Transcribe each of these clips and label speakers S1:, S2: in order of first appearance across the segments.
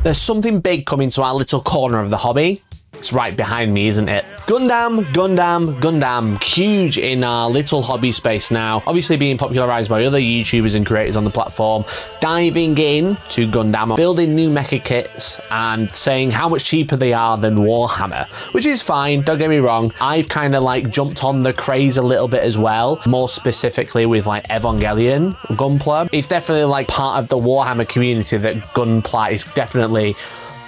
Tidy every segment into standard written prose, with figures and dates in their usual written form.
S1: There's something big coming to our little corner of the hobby. It's right behind me, isn't it? Gundam, huge in our little hobby space now. Obviously being popularized by other YouTubers and creators on the platform. Diving in to Gundam, building new mecha kits and saying how much cheaper they are than Warhammer, which is fine, don't get me wrong. I've kind of like jumped on the craze a little bit as well, more specifically with like Evangelion, Gunpla. It's definitely like part of the Warhammer community that Gunpla is definitely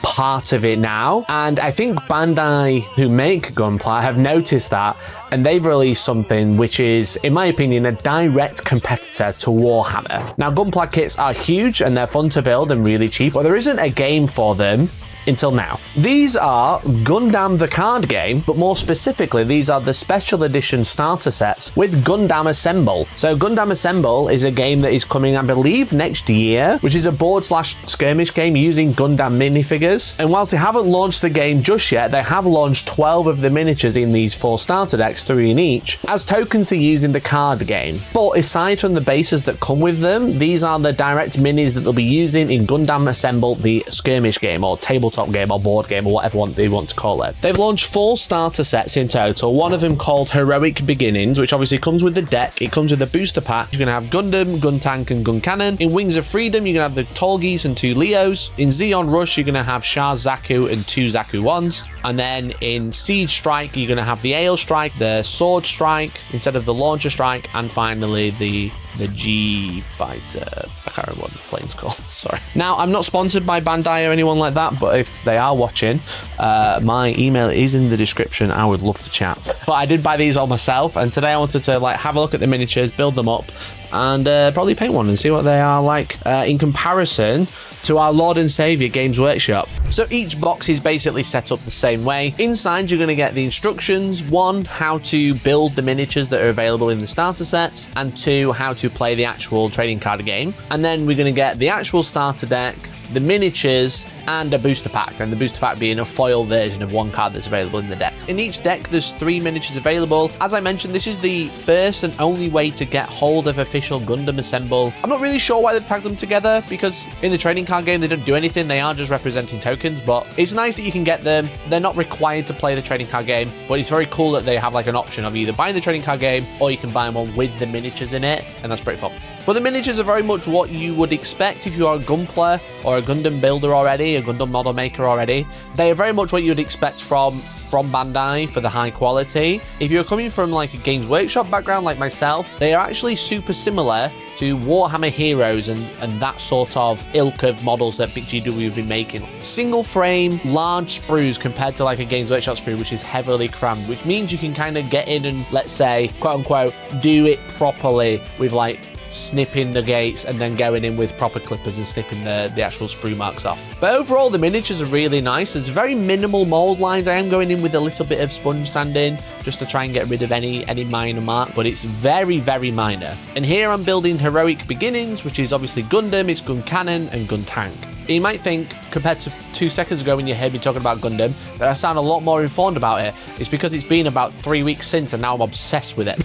S1: part of it now, and I think Bandai, who make Gunpla, have noticed that, and they've released something which is, in my opinion, a direct competitor to Warhammer. Now, Gunpla kits are huge and they're fun to build and really cheap, but there isn't a game for them until now. These are Gundam the card game, but more specifically, these are the special edition starter sets with Gundam Assemble. So Gundam Assemble is a game that is coming, I believe, next year, which is a board/skirmish game using Gundam minifigures. And whilst they haven't launched the game just yet, they have launched 12 of the miniatures in these 4 starter decks, 3 in each, as tokens to use in the card game. But aside from the bases that come with them, these are the direct minis that they'll be using in Gundam Assemble, the skirmish game or tabletop game or board game or whatever they want to call it. They've launched 4 starter sets in total, one of them called Heroic Beginnings, which obviously comes with the deck. It comes with a booster pack. You're going to have Gundam, Guntank, and Guncannon. In Wings of Freedom, you're going to have the Tolgeese and 2 Leos. In Zeon Rush, you're going to have Shah Zaku and 2 Zaku 1s. And then in Siege Strike, you're going to have the Ale Strike, the Sword Strike instead of the Launcher Strike, and finally the G Fighter. I can't remember what the plane's called. Sorry. Now, I'm not sponsored by Bandai or anyone like that, but if they are watching, my email is in the description. I would love to chat. But I did buy these all myself, and today I wanted to like have a look at the miniatures, build them up, and probably paint one and see what they are like in comparison to our Lord and Savior Games Workshop. So each box is basically set up the same way. Inside, you're going to get the instructions. 1, how to build the miniatures that are available in the starter sets, and 2, how to play the actual trading card game. And then we're going to get the actual starter deck, the miniatures, and a booster pack, and the booster pack being a foil version of one card that's available in the deck. In each deck, there's 3 miniatures available. As I mentioned, this is the first and only way to get hold of official Gundam Assemble. I'm not really sure why they've tagged them together, because in the trading card game, they don't do anything. They are just representing tokens, but it's nice that you can get them. They're not required to play the trading card game, but it's very cool that they have like an option of either buying the trading card game, or you can buy one with the miniatures in it, and that's pretty fun. But the miniatures are very much what you would expect if you are a Gunpla or a Gundam builder already, a Gundam model maker already. They are very much what you'd expect from Bandai for the high quality. If you're coming from like a Games Workshop background like myself, they are actually super similar to Warhammer Heroes and that sort of ilk of models that Big GW have been making. Single frame, large sprues compared to like a Games Workshop sprue, which is heavily crammed, which means you can kind of get in and, let's say, quote unquote, do it properly with like snipping the gates and then going in with proper clippers and snipping the actual sprue marks off. But overall, the miniatures are really nice. There's very minimal mold lines. I am going in with a little bit of sponge sanding just to try and get rid of any minor mark, but it's very, very minor. And here I'm building Heroic Beginnings, which is obviously Gundam, it's Guncannon, and Guntank. You might think, compared to 2 seconds ago when you heard me talking about Gundam, that I sound a lot more informed about it. It's because it's been about 3 weeks since, and now I'm obsessed with it.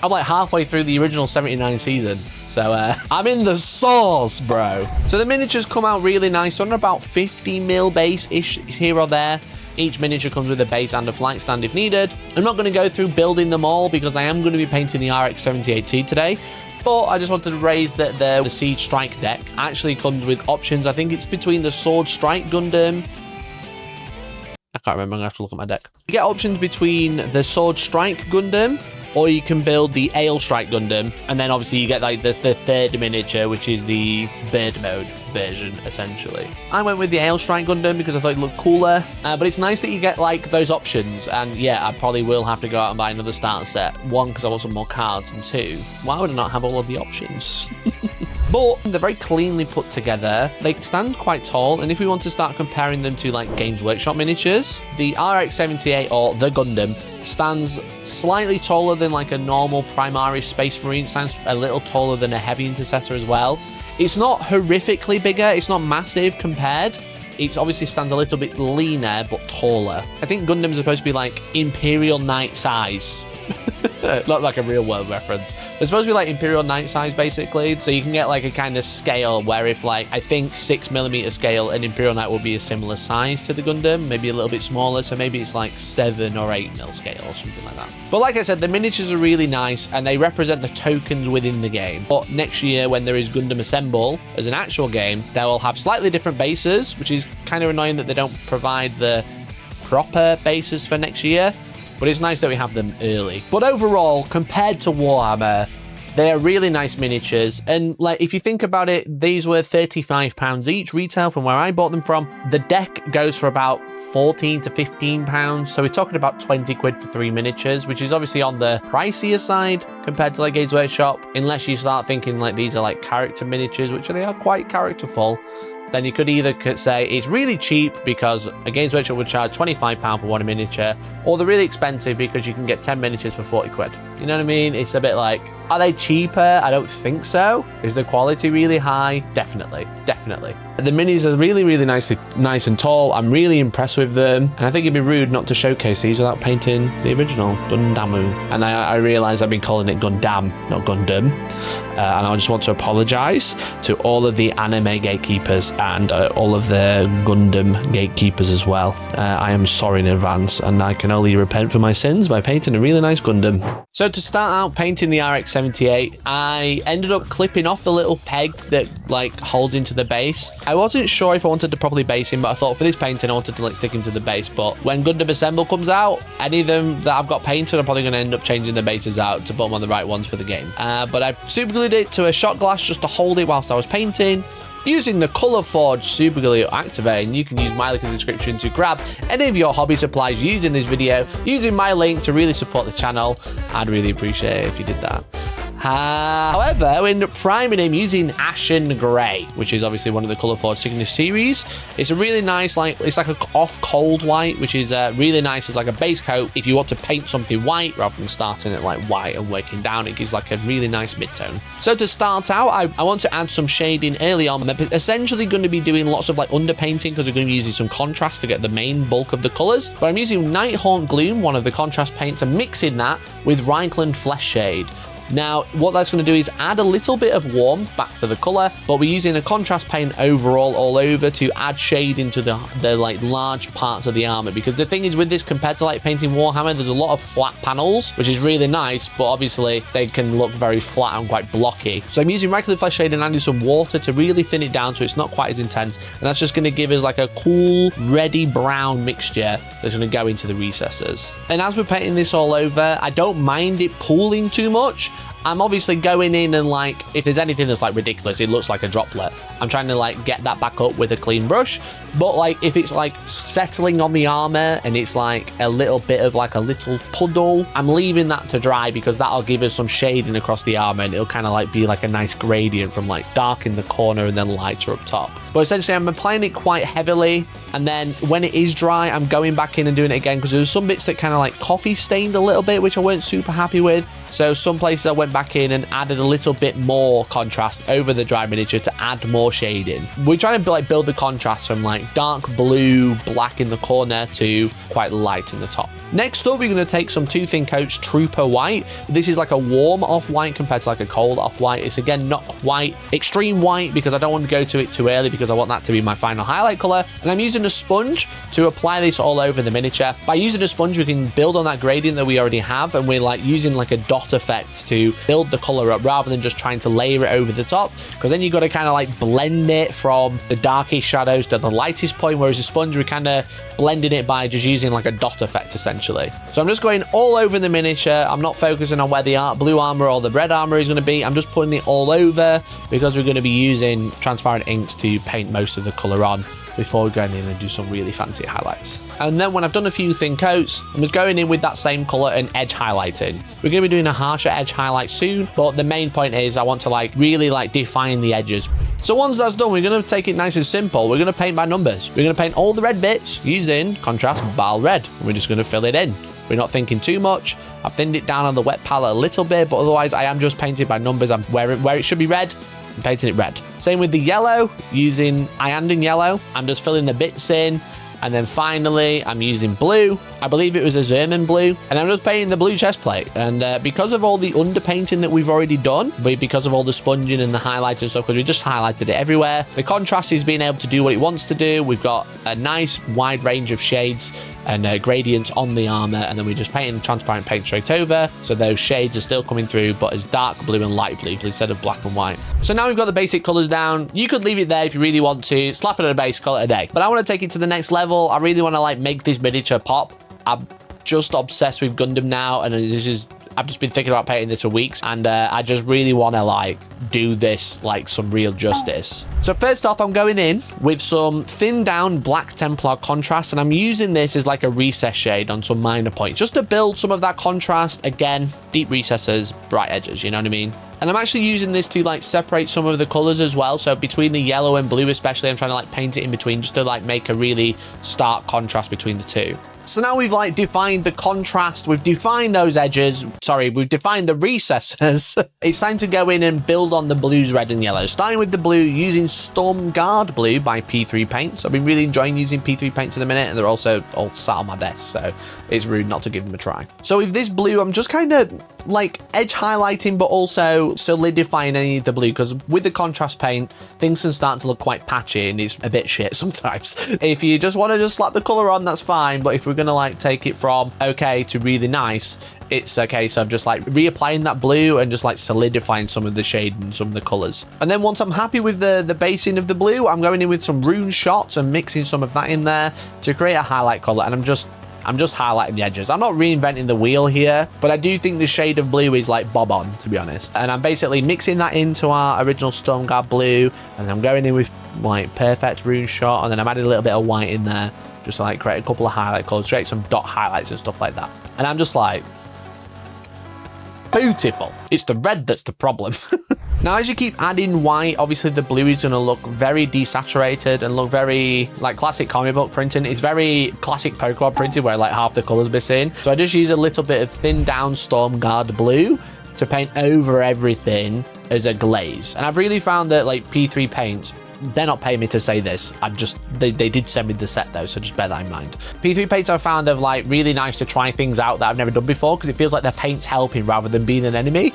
S1: I'm like halfway through the original 79 season, so I'm in the sauce, bro. So the miniatures come out really nice, on about 50mm base-ish here or there. Each miniature comes with a base and a flank stand if needed. I'm not going to go through building them all because I am going to be painting the RX78-2 today. But I just wanted to raise that the Siege Strike deck actually comes with options. I think it's between the Sword Strike Gundam. I can't remember, I'm going to have to look at my deck. You get options between the Sword Strike Gundam, or you can build the Ale Strike Gundam, and then obviously you get like the third miniature, which is the bird mode version, essentially. I went with the Ale Strike Gundam because I thought it looked cooler, but it's nice that you get like those options, and yeah, I probably will have to go out and buy another starter set. 1, because I want some more cards, and 2, why would I not have all of the options? But they're very cleanly put together. They stand quite tall, and if we want to start comparing them to like Games Workshop miniatures, the RX78 or the Gundam stands slightly taller than like a normal Primaris Space Marine, stands a little taller than a Heavy Intercessor as well. It's not horrifically bigger, it's not massive compared. It obviously stands a little bit leaner, but taller. I think Gundam is supposed to be like Imperial Knight size. Not like a real world reference. They're supposed to be like Imperial Knight size, basically. So you can get like a kind of scale where if like, I think 6mm scale, an Imperial Knight will be a similar size to the Gundam, maybe a little bit smaller. So maybe it's like 7 or 8mm scale or something like that. But like I said, the miniatures are really nice and they represent the tokens within the game. But next year, when there is Gundam Assemble as an actual game, they will have slightly different bases, which is kind of annoying that they don't provide the proper bases for next year. But it's nice that we have them early. But overall, compared to Warhammer, they are really nice miniatures. And like, if you think about it, these were £35 each retail from where I bought them from. The deck goes for about £14 to £15. So we're talking about 20 quid for 3 miniatures, which is obviously on the pricier side compared to like Games Workshop. Unless you start thinking like these are like character miniatures, which they are quite characterful. Then you could either say it's really cheap because a Games Workshop would charge £25 for one miniature, or they're really expensive because you can get 10 miniatures for 40 quid. You know what I mean? It's a bit like, are they cheaper? I don't think so. Is the quality really high? Definitely, definitely. The minis are really, really nice and tall. I'm really impressed with them. And I think it'd be rude not to showcase these without painting the original Gundam. And I realise I've been calling it Gundam, not Gundam. And I just want to apologise to all of the anime gatekeepers and all of the Gundam gatekeepers as well. I am sorry in advance, and I can only repent for my sins by painting a really nice Gundam. So to start out painting the RX78, I ended up clipping off the little peg that like holds into the base. I wasn't sure if I wanted to properly base him, but I thought for this painting I wanted to like stick him to the base. But when Gundam Assemble comes out, any of them that I've got painted, I'm probably going to end up changing the bases out to put them on the right ones for the game. But I super glued it to a shot glass just to hold it whilst I was painting. Using the Colour Forge Super Glue Activate, and you can use my link in the description to grab any of your hobby supplies using this video, using my link to really support the channel. I'd really appreciate it if you did that. However, we ended up priming him using Ashen Grey, which is obviously one of the Colour Forge Signature series. It's a really nice, it's like a off cold white, which is really nice as like a base coat. If you want to paint something white rather than starting at like white and working down, it gives like a really nice mid-tone. So to start out, I want to add some shading early on. I'm essentially going to be doing lots of like underpainting because we're going to be using some contrast to get the main bulk of the colours. But I'm using Nighthaunt Gloom, one of the contrast paints, and mixing that with Reichland Flesh Shade. Now, what that's going to do is add a little bit of warmth back to the colour, but we're using a contrast paint overall all over to add shade into the like large parts of the armour. Because the thing is with this, compared to like painting Warhammer, there's a lot of flat panels, which is really nice, but obviously they can look very flat and quite blocky. So I'm using Reichland Flesh Shade and adding some water to really thin it down so it's not quite as intense. And that's just going to give us like a cool, reddy brown mixture that's going to go into the recesses. And as we're painting this all over, I don't mind it pooling too much. I'm obviously going in and like, if there's anything that's like ridiculous, it looks like a droplet, I'm trying to like get that back up with a clean brush. But like if it's like settling on the armor and it's like a little bit of like a little puddle, I'm leaving that to dry because that'll give us some shading across the armor and it'll kind of like be like a nice gradient from like dark in the corner and then lighter up top. But essentially I'm applying it quite heavily, and then when it is dry, I'm going back in and doing it again because there's some bits that kind of like coffee stained a little bit, which I weren't super happy with. So some places I went back in and added a little bit more contrast over the dry miniature to add more shading. We're trying to like build the contrast from like dark blue, black in the corner to quite light in the top. Next up, we're going to take some 2 thin coats Trooper White. This is like a warm off-white compared to like a cold off-white. It's again not quite extreme white because I don't want to go to it too early because I want that to be my final highlight color. And I'm using a sponge to apply this all over the miniature. By using a sponge, we can build on that gradient that we already have, and we're like using like a dot effect to build the color up rather than just trying to layer it over the top, because then you've got to kind of like blend it from the darkest shadows to the lightest point, whereas a sponge, we're kind of blending it by just using like a dot effect essentially. So I'm just going all over the miniature. I'm not focusing on where the blue armor or the red armor is going to be. I'm just putting it all over because we're going to be using transparent inks to paint most of the color on before going in and do some really fancy highlights. And then when I've done a few thin coats, I'm just going in with that same color and edge highlighting. We're going to be doing a harsher edge highlight soon, but the main point is I want to like really like define the edges. So once that's done, we're going to take it nice and simple. We're going to paint by numbers. We're going to paint all the red bits using contrast Bal Red. And we're just going to fill it in. We're not thinking too much. I've thinned it down on the wet palette a little bit, but otherwise I am just painting by numbers. I'm where it should be red, I'm painting it red. Same with the yellow, using Isnt yellow. I'm just filling the bits in. And then finally, I'm using blue I believe it was a Zerman blue, and I'm just painting the blue chest plate. And because of all the underpainting that we've already done, because of all the sponging and the highlighting stuff, because we just highlighted it everywhere, the contrast is being able to do what it wants to do. We've got a nice wide range of shades and gradients on the armor, and then we're just painting transparent paint straight over, so those shades are still coming through, but as dark blue and light blue instead of black and white. So now we've got the basic colors down. You could leave it there if you really want to, slap it at a base, call it a day. But I want to take it to the next level. I really want to like make this miniature pop. I'm just obsessed with Gundam now, and I've just been thinking about painting this for weeks, and I just really want to like do this like some real justice. So first off, I'm going in with some thinned down black Templar contrast, and I'm using this as like a recess shade on some minor points just to build some of that contrast. Again, deep recesses, bright edges, you know what I mean? And I'm actually using this to like separate some of the colors as well. So between the yellow and blue especially, I'm trying to like paint it in between just to like make a really stark contrast between the two. So now we've like defined the contrast, we've defined those edges, we've defined the recesses. It's time to go in and build on the blues, red and yellow. Starting with the blue, using Stormguard Blue by P3 Paints. I've been really enjoying using P3 Paints in a minute, and they're also all sat on my desk, so it's rude not to give them a try. So with this blue, I'm just kind of like edge highlighting, but also solidifying any of the blue, because with the contrast paint, things can start to look quite patchy and it's a bit shit sometimes. If you just want to just slap the color on, that's fine, but if we're gonna like take it from okay to really nice, it's a case of just like reapplying that blue and just like solidifying some of the shade and some of the colors. And then once I'm happy with the basing of the blue, I'm going in with some rune shots and mixing some of that in there to create a highlight color. And I'm just highlighting the edges. I'm not reinventing the wheel here, but I do think the shade of blue is like bob on, to be honest. And I'm basically mixing that into our original Stormguard blue, and I'm going in with like perfect rune shot, and then I'm adding a little bit of white in there just to like create a couple of highlight colors, create some dot highlights and stuff like that. And I'm just like, beautiful. It's the red that's the problem. Now, as you keep adding white, obviously the blue is going to look very desaturated and look very like classic comic book printing. It's very classic Pokemon printing where like half the colors missing. So I just use a little bit of thinned down Stormguard Blue to paint over everything as a glaze. And I've really found that like P3 Paints, they're not paying me to say this. They did send me the set though, so just bear that in mind. P3 Paints I've found are like really nice to try things out that I've never done before, because it feels like their paint's helping rather than being an enemy.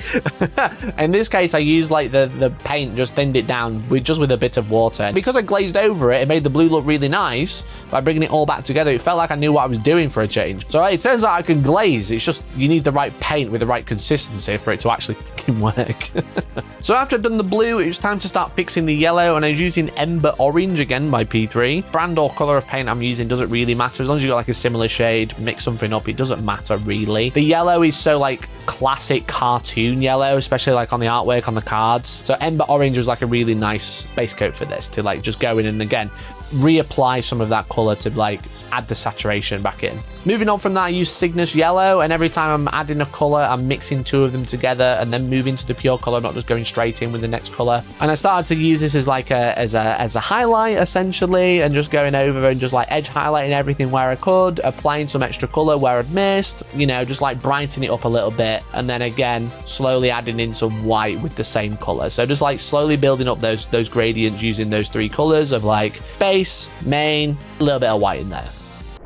S1: In this case, I used like the paint, just thinned it down with a bit of water. And because I glazed over it, it made the blue look really nice. By bringing it all back together, it felt like I knew what I was doing for a change. So it turns out I can glaze. It's just you need the right paint with the right consistency for it to actually work. So after I've done the blue, it was time to start fixing the yellow, and I was using Ember Orange again by P3. Brand or color of paint I'm using doesn't really matter. As long as you got like a similar shade, mix something up, it doesn't matter really. The yellow is so like classic cartoon yellow, especially like on the artwork on the cards. So Ember Orange was like a really nice base coat for this to like just go in and again reapply some of that color to like add the saturation back in. Moving on from that, I use Cygnus Yellow, and every time I'm adding a color, I'm mixing two of them together and then moving to the pure color, not just going straight in with the next color. And I started to use this as like as a highlight essentially, and just going over and just like edge highlighting everything where I could, applying some extra color where I'd missed, you know, just like brightening it up a little bit, and then again slowly adding in some white with the same color. So just like slowly building up those gradients using those three colors of like base, main, a little bit of white in there.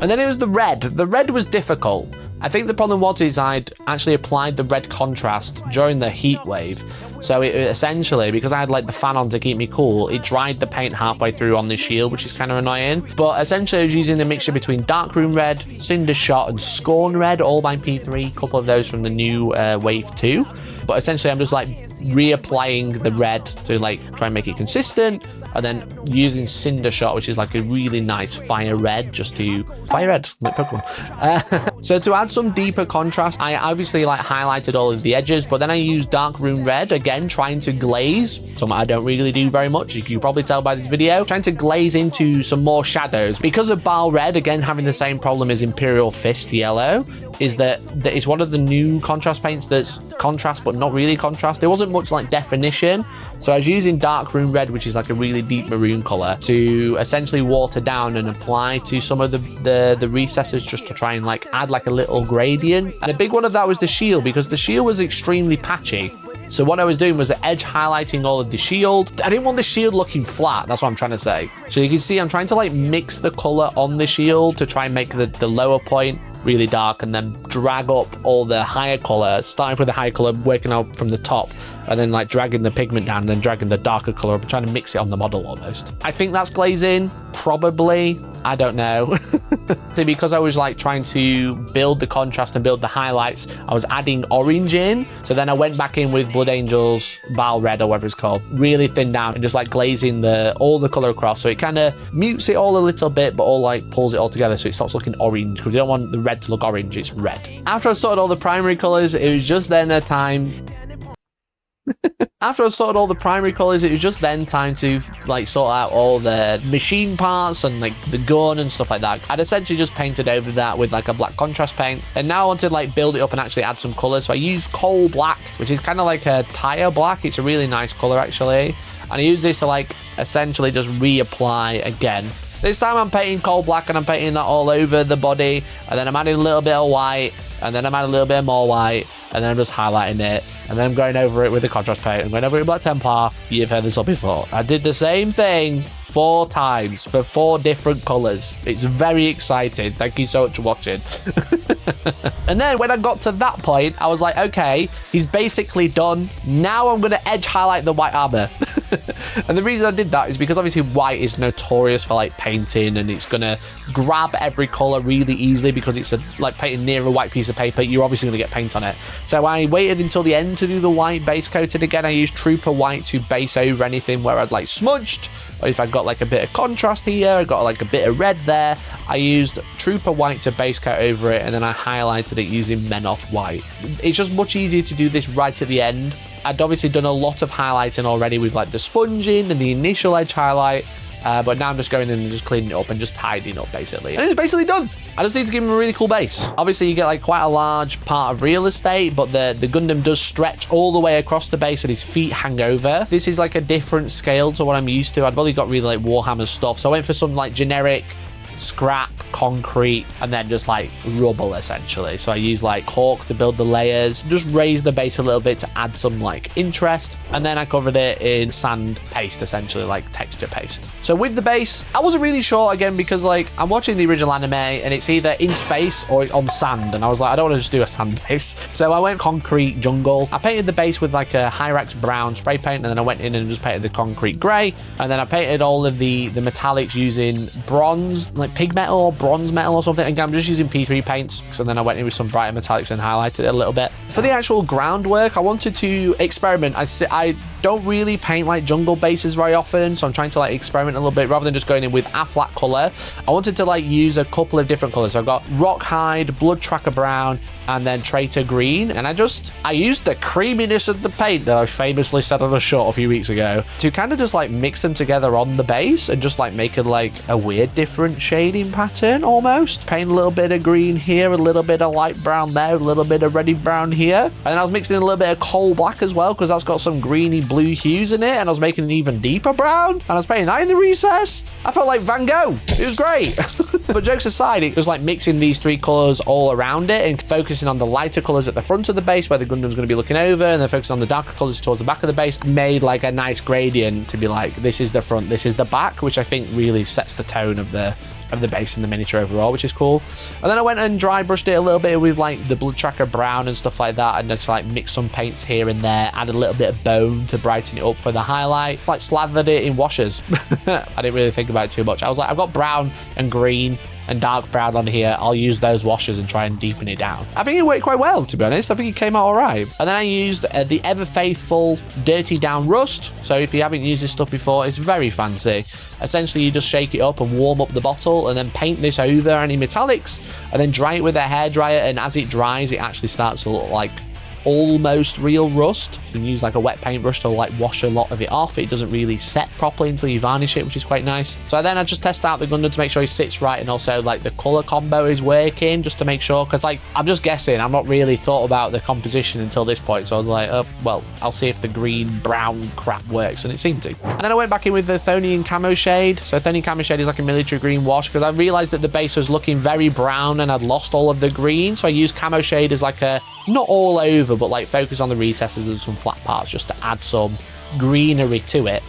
S1: And then it was the red. The red was difficult. I think the problem was I'd actually applied the red contrast during the heat wave. So it essentially, because I had like the fan on to keep me cool, it dried the paint halfway through on the shield, which is kind of annoying. But essentially I was using the mixture between Darkroom Red, Cinder Shot and Scorn Red, all by P3, a couple of those from the new Wave 2. But essentially I'm just like reapplying the red to like try and make it consistent, and then using Cinder Shot, which is like a really nice fire red, just to fire red like Pokemon. So to add some deeper contrast, I obviously like highlighted all of the edges, but then I used Dark Rune Red again, trying to glaze, something I don't really do very much, you can probably tell by this video, trying to glaze into some more shadows. Because of Baal Red, again having the same problem as Imperial Fist Yellow, is that it's one of the new contrast paints that's contrast but not really contrast. There wasn't much like definition, so I was using Dark Rune Red, which is like a really deep maroon color, to essentially water down and apply to some of the recesses, just to try and like add like a little gradient. And a big one of that was the shield, because the shield was extremely patchy. So what I was doing was edge highlighting all of the shield. I didn't want the shield looking flat, that's what I'm trying to say. So you can see I'm trying to like mix the color on the shield to try and make the lower point really dark, and then drag up all the higher color, starting with the higher color, working out from the top, and then like dragging the pigment down, and then dragging the darker color up, trying to mix it on the model almost. I think that's glazing, probably. I don't know. Because I was like trying to build the contrast and build the highlights, I was adding orange in. So then I went back in with Blood Angel's Val Red, or whatever it's called, really thin down, and just like glazing all the color across. So it kind of mutes it all a little bit, but all like pulls it all together so it stops looking orange, because you don't want the red to look orange, it's red. After I sorted all the primary colors, it was just then a time After I've sorted all the primary colors, it was just then time to like sort out all the machine parts and like the gun and stuff like that. I'd essentially just painted over that with like a black contrast paint, and now I want to like build it up and actually add some colors. So I use coal black, which is kind of like a tire black. It's a really nice color actually, and I use this to like essentially just reapply again. This time I'm painting coal black, and I'm painting that all over the body, and then I'm adding a little bit of white, and then I'm adding a little bit more white, and then I'm just highlighting it, and then I'm going over it with the contrast paint. I'm going over it with Black Templar. You've heard this all before. I did the same thing 4 times for 4 different colors. It's very exciting. Thank you so much for watching. And then when I got to that point, I was like, okay, he's basically done. Now I'm going to edge highlight the white armor. And the reason I did that is because obviously white is notorious for like painting, and it's going to grab every color really easily because it's like painting near a white piece of paper. You're obviously going to get paint on it. So I waited until the end to do the white base coating again. I used Trooper White to base over anything where I'd like smudged, or if I got like a bit of contrast here, I got like a bit of red there. I used Trooper White to base coat over it, and then I highlighted it using Menoth White. It's just much easier to do this right at the end. I'd obviously done a lot of highlighting already with like the sponging and the initial edge highlight, but now I'm just going in and just cleaning it up and just tidying up basically. And it's basically done. I just need to give him a really cool base. Obviously you get like quite a large part of real estate, but the Gundam does stretch all the way across the base and his feet hang over. This is like a different scale to what I'm used to. I've only got really like Warhammer stuff, so I went for some like generic scrap concrete and then just like rubble essentially. So I use like cork to build the layers, just raise the base a little bit to add some like interest, and then I covered it in sand paste, essentially like texture paste. So with the base, I wasn't really sure again because like I'm watching the original anime and it's either in space or it's on sand, and I was like, I don't want to just do a sand base. So I went concrete jungle. I painted the base with like a Hyrax brown spray paint, and then I went in and just painted the concrete gray, and then I painted all of the metallics using bronze, like pig metal or bronze metal or something. Again, I'm just using P3 paints, so then I went in with some brighter metallics and highlighted it a little bit. For the actual groundwork, I wanted to experiment. I don't really paint like jungle bases very often, so I'm trying to like experiment a little bit rather than just going in with a flat color. I wanted to like use a couple of different colors. So I've got rock hide, blood tracker brown, and then traitor green, and I used the creaminess of the paint that I famously said on a short a few weeks ago to kind of just like mix them together on the base and just like make it like a weird different shading pattern almost. Paint a little bit of green here, a little bit of light brown there, a little bit of reddy brown here, and then I was mixing in a little bit of coal black as well because that's got some greeny blue hues in it, and I was making an even deeper brown, and I was painting that in the recess. I felt like Van Gogh. It was great. But jokes aside, it was like mixing these 3 colors all around it and focusing on the lighter colors at the front of the base where the Gundam's going to be looking over, and then focusing on the darker colors towards the back of the base, made like a nice gradient to be like, this is the front, this is the back, which I think really sets the tone of the base and the miniature overall, which is cool. And then I went and dry brushed it a little bit with like the blood tracker brown and stuff like that, and just like mix some paints here and there, add a little bit of bone to brighten it up for the highlight, like slathered it in washes. I didn't really think about it too much. I was like, I've got brown and green and dark brown on here, I'll use those washes and try and deepen it down. I think it worked quite well, to be honest. I think it came out all right. And then I used the ever faithful dirty down rust. So if you haven't used this stuff before, it's very fancy. Essentially you just shake it up and warm up the bottle and then paint this over any metallics and then dry it with a hairdryer, and as it dries it actually starts to look like almost real rust. You can use like a wet paintbrush to like wash a lot of it off. It doesn't really set properly until you varnish it, which is quite nice. So then I just test out the Gundam to make sure he sits right, and also like the color combo is working, just to make sure, because like I'm just guessing, I'm not really thought about the composition until this point. So I was like, oh well, I'll see if the green brown crap works, and it seemed to. And then I went back in with the Thonian camo shade. So Thonian camo shade is like a military green wash, because I realized that the base was looking very brown and I'd lost all of the green, so I used camo shade as like a, not all over, but like focus on the recesses and some flat parts just to add some greenery to it,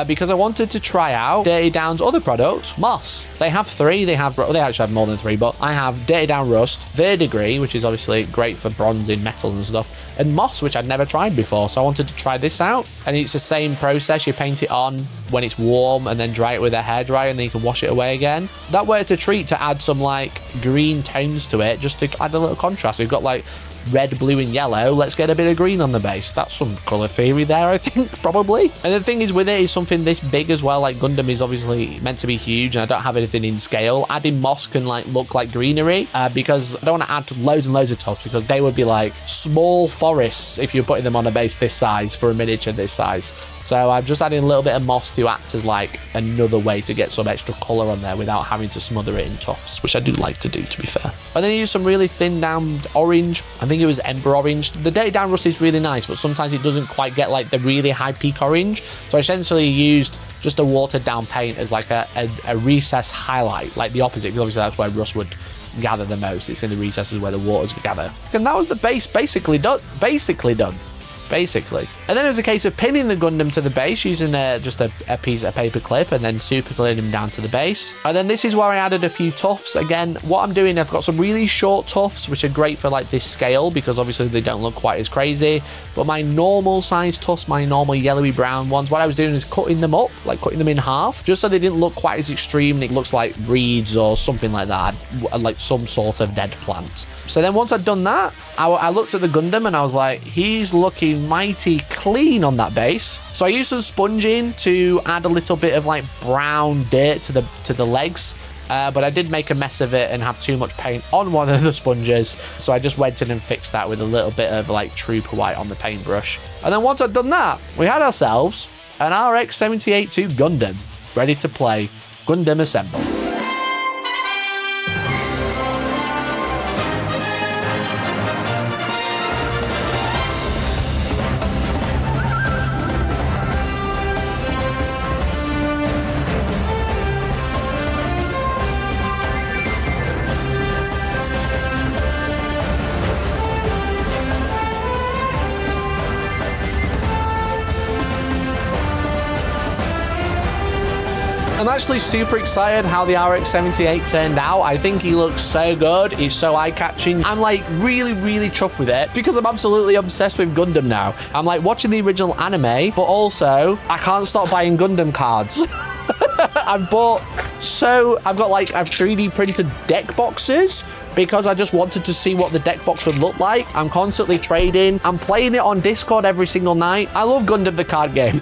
S1: because I wanted to try out Dirty Down's other product, Moss. They have 3. They actually have more than 3, but I have Dirty Down Rust, Third Degree, which is obviously great for bronzing metal and stuff, and Moss, which I'd never tried before, so I wanted to try this out. And it's the same process. You paint it on when it's warm and then dry it with a hairdryer, and then you can wash it away again. That worked a treat to add some like green tones to it, just to add a little contrast. We've got like red, blue, and yellow. Let's get a bit of green on the base. That's some color theory there, I think, probably. And the thing is with it is something this big as well. Like Gundam is obviously meant to be huge, and I don't have anything in scale. Adding moss can like look like greenery because I don't want to add loads and loads of tops, because they would be like small forests if you're putting them on a base this size for a miniature this size. So I'm just adding a little bit of moss to act as like another way to get some extra color on there without having to smother it in tufts, which I do like to do, to be fair. And then I use some really thin down orange. I think it was Ember Orange. The Dirty Down Rust is really nice, but sometimes it doesn't quite get like the really high peak orange. So I essentially used just a watered down paint as like a recess highlight, like the opposite, because obviously that's where rust would gather the most. It's in the recesses where the waters gather. And that was the base basically done. And then it was a case of pinning the Gundam to the base using just a piece of paper clip, and then super gluing him down to the base. And then this is where I added a few tufts. Again, what I'm doing, I've got some really short tufts, which are great for like this scale, because obviously they don't look quite as crazy. But my normal size tufts, my normal yellowy brown ones, what I was doing is cutting them up, like cutting them in half, just so they didn't look quite as extreme, and it looks like reeds or something like that, like some sort of dead plant. So then once I'd done that, I looked at the Gundam and I was like, he's looking mighty clean on that base. So I used some sponging to add a little bit of like brown dirt to the legs. But I did make a mess of it and have too much paint on one of the sponges. So I just went in and fixed that with a little bit of like Trooper White on the paintbrush. And then once I'd done that, we had ourselves an RX78-2 GUNDAM ready to play Gundam Assemble. I'm actually super excited how the RX78 turned out. I think he looks so good. He's so eye-catching. I'm like really chuffed with it because I'm absolutely obsessed with Gundam now. I'm like watching the original anime, but also I can't stop buying Gundam cards. I've 3D printed deck boxes because I just wanted to see what the deck box would look like. I'm constantly trading. I'm playing it on Discord every single night. I love Gundam the card game.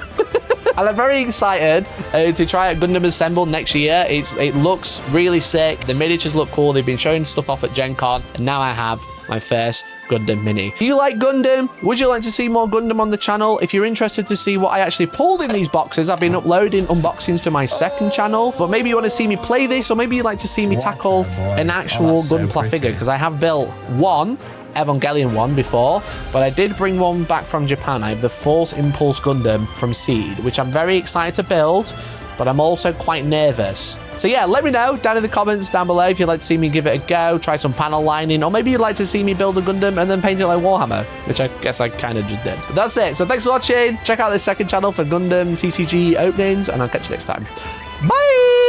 S1: And I'm very excited to try out Gundam Assemble next year. It looks really sick. The miniatures look cool. They've been showing stuff off at Gen Con, and now I have my first Gundam Mini. Do you like Gundam? Would you like to see more Gundam on the channel? If you're interested to see what I actually pulled in these boxes, I've been uploading unboxings to my second channel, but maybe you want to see me play this, or maybe you'd like to see me tackle an actual Gunpla figure, because I have built one Evangelion one before, but I did bring one back from Japan. I have the Force Impulse Gundam from Seed, which I'm very excited to build, but I'm also quite nervous. So yeah, let me know down in the comments down below if you'd like to see me give it a go, try some panel lining, or maybe you'd like to see me build a Gundam and then paint it like Warhammer, which I guess I kind of just did. But that's it. So thanks for watching. Check out this second channel for Gundam TCG openings, and I'll catch you next time. Bye!